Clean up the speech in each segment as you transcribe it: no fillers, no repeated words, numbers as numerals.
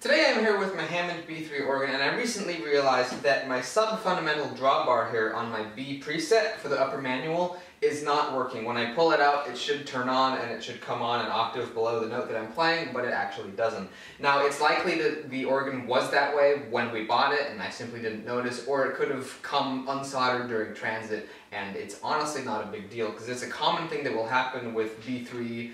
Today I'm here with my Hammond B3 organ, and I recently realized that my sub-fundamental drawbar here on my B preset for the upper manual is not working. When I pull it out, it should turn on and it should come on an octave below the note that I'm playing, but it actually doesn't. Now, it's likely that the organ was that way when we bought it and I simply didn't notice, or it could have come unsoldered during transit, and it's honestly not a big deal because it's a common thing that will happen with B3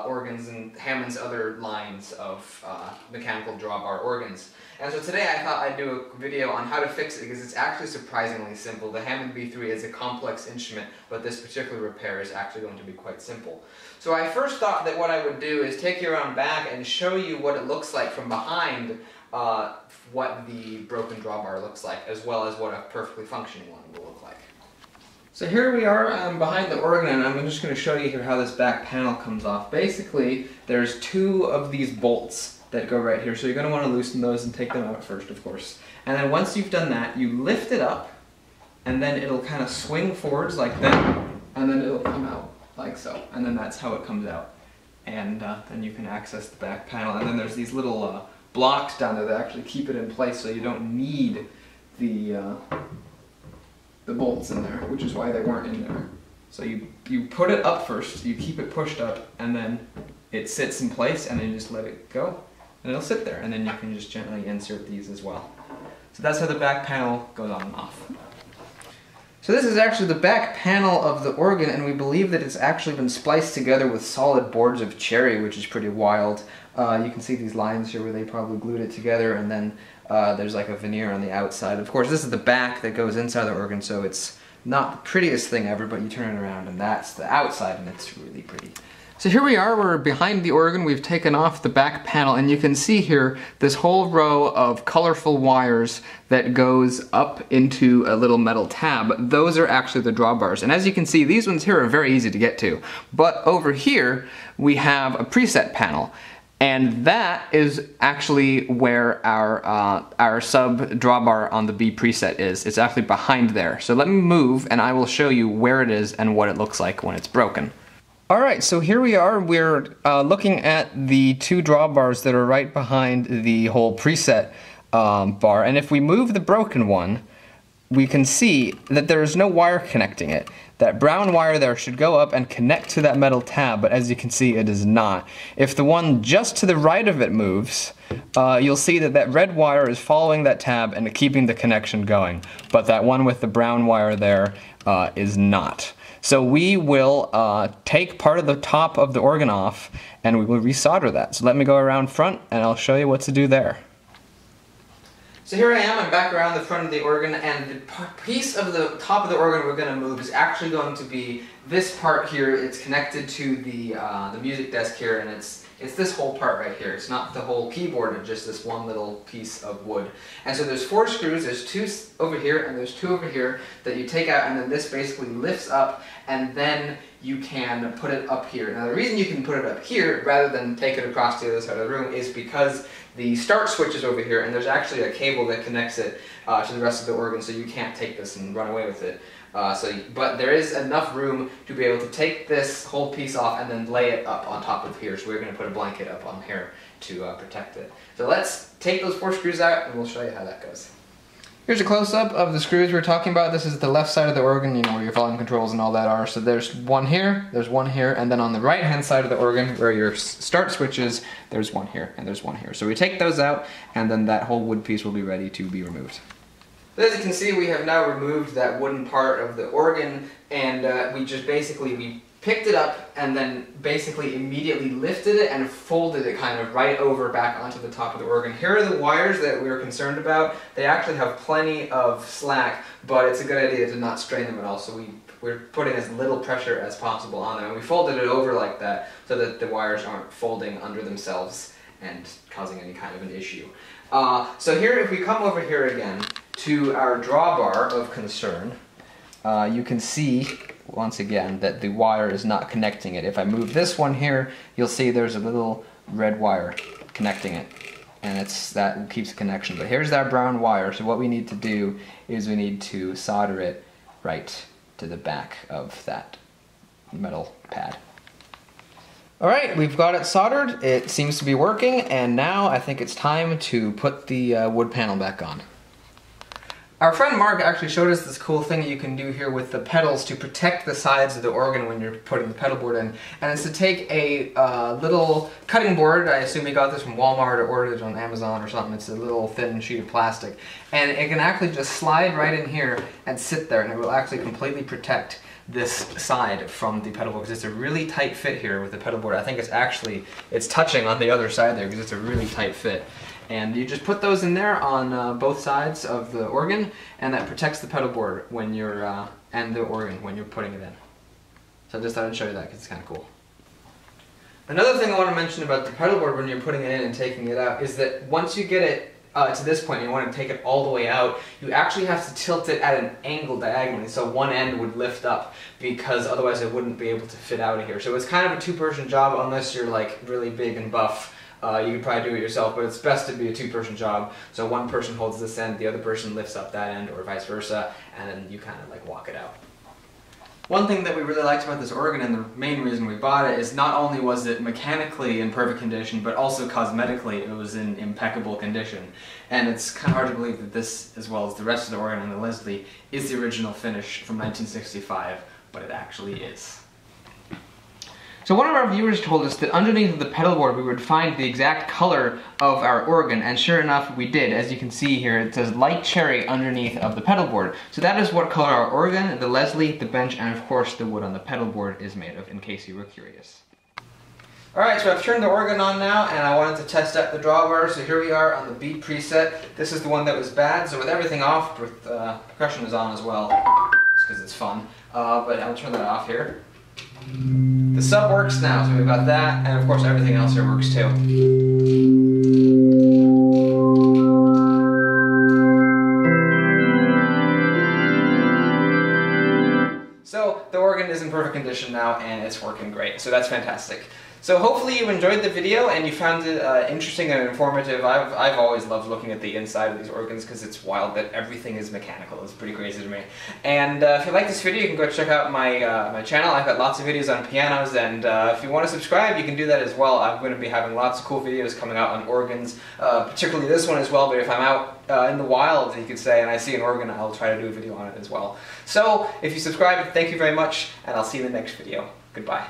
organs and Hammond's other lines of mechanical drawbar organs. And so today I thought I'd do a video on how to fix it because it's actually surprisingly simple. The Hammond B3 is a complex instrument, but this particular repair is actually going to be quite simple. So I first thought that what I would do is take you around back and show you what it looks like from behind what the broken drawbar looks like, as well as what a perfectly functioning one will look like. So here we are behind the organ, and I'm just going to show you here how this back panel comes off. Basically, there's two of these bolts that go right here, so you're going to want to loosen those and take them out first, of course. And then once you've done that, you lift it up, and then it'll kind of swing forwards like that, and then it'll come out like so. And then that's how it comes out. And then you can access the back panel. And then there's these little blocks down there that actually keep it in place, so you don't need the bolts in there, which is why they weren't in there. So you put it up first, you keep it pushed up, and then it sits in place, and then you just let it go, and it'll sit there, and then you can just gently insert these as well. So that's how the back panel goes on and off. So this is actually the back panel of the organ, and we believe that it's actually been spliced together with solid boards of cherry, which is pretty wild. You can see these lines here where they probably glued it together, and then there's like a veneer on the outside. Of course, this is the back that goes inside the organ, so it's not the prettiest thing ever, but you turn it around and that's the outside, and it's really pretty. So here we are, we're behind the organ. We've taken off the back panel, and you can see here this whole row of colorful wires that goes up into a little metal tab. Those are actually the drawbars. And as you can see, these ones here are very easy to get to. But over here, we have a preset panel. And that is actually where our sub drawbar on the B preset is. It's actually behind there. So let me move and I will show you where it is and what it looks like when it's broken. Alright, so here we are. We're looking at the two drawbars that are right behind the whole preset bar. And if we move the broken one, we can see that there is no wire connecting it. That brown wire there should go up and connect to that metal tab, but as you can see, it is not. If the one just to the right of it moves, you'll see that that red wire is following that tab and keeping the connection going, but that one with the brown wire there is not. So we will take part of the top of the organ off and we will resolder that. So let me go around front and I'll show you what to do there. So here I am, I'm back around the front of the organ, and the piece of the top of the organ we're going to move is actually going to be this part here. It's connected to the music desk here, and it's this whole part right here. It's not the whole keyboard, it's just this one little piece of wood. And so there's 4 screws, there's 2 over here and there's 2 over here that you take out, and then this basically lifts up, and then you can put it up here. Now the reason you can put it up here rather than take it across to the other side of the room is because the start switch is over here, and there's actually a cable that connects it to the rest of the organ, so you can't take this and run away with it. But there is enough room to be able to take this whole piece off and then lay it up on top of here. So we're going to put a blanket up on here to protect it. So let's take those 4 screws out and we'll show you how that goes. Here's a close-up of the screws we're talking about. This is the left side of the organ, you know, where your volume controls and all that are. So there's one here, and then on the right-hand side of the organ, where your start switch is, there's one here, and there's one here. So we take those out, and then that whole wood piece will be ready to be removed. As you can see, we have now removed that wooden part of the organ, and we picked it up and then basically immediately lifted it and folded it kind of right over back onto the top of the organ. Here are the wires that we were concerned about. They actually have plenty of slack, but it's a good idea to not strain them at all, so we're putting as little pressure as possible on them. And we folded it over like that so that the wires aren't folding under themselves and causing any kind of an issue. So here, if we come over here again to our drawbar of concern, you can see once again that the wire is not connecting it. If I move this one here, you'll see there's a little red wire connecting it, and that keeps the connection. But here's that brown wire, so what we need to do is we need to solder it right to the back of that metal pad. Alright, we've got it soldered. It seems to be working, and now I think it's time to put the wood panel back on. Our friend Mark actually showed us this cool thing you can do here with the pedals to protect the sides of the organ when you're putting the pedal board in. And it's to take a little cutting board. I assume he got this from Walmart or ordered it on Amazon or something. It's a little thin sheet of plastic. And it can actually just slide right in here and sit there, and it will actually completely protect this side from the pedal board, because it's a really tight fit here with the pedal board. I think it's touching on the other side there because it's a really tight fit. And you just put those in there on both sides of the organ, and that protects the pedal board when you're, and the organ when you're putting it in. So I just thought I'd show you that because it's kind of cool. Another thing I want to mention about the pedal board when you're putting it in and taking it out is that once you get it to this point and you want to take it all the way out, you actually have to tilt it at an angle diagonally, so one end would lift up, because otherwise it wouldn't be able to fit out of here. So it's kind of a two-person job unless you're like really big and buff. You could probably do it yourself, but it's best to be a two-person job. So one person holds this end, the other person lifts up that end, or vice versa, and then you kind of like walk it out. One thing that we really liked about this organ, and the main reason we bought it, is not only was it mechanically in perfect condition, but also cosmetically it was in impeccable condition. And it's kind of hard to believe that this, as well as the rest of the organ and the Leslie, is the original finish from 1965, but it actually is. So one of our viewers told us that underneath the pedal board we would find the exact color of our organ, and sure enough we did. As you can see here, it says light cherry underneath of the pedal board. So that is what color our organ, the Leslie, the bench, and of course the wood on the pedal board is made of, in case you were curious. Alright, so I've turned the organ on now, and I wanted to test out the drawbar, so here we are on the B preset. This is the one that was bad, so with everything off, with percussion is on as well, just because it's fun. But I'll turn that off here. The sub works now, so we've got that, and of course everything else here works too. So the organ is in perfect condition now, and it's working great, so that's fantastic. So hopefully you enjoyed the video and you found it interesting and informative. I've always loved looking at the inside of these organs because it's wild that everything is mechanical. It's pretty crazy to me. And if you like this video, you can go check out my my channel. I've got lots of videos on pianos, and if you want to subscribe, you can do that as well. I'm going to be having lots of cool videos coming out on organs, particularly this one as well, but if I'm out in the wild, you could say, and I see an organ, I'll try to do a video on it as well. So if you subscribe, thank you very much, and I'll see you in the next video. Goodbye.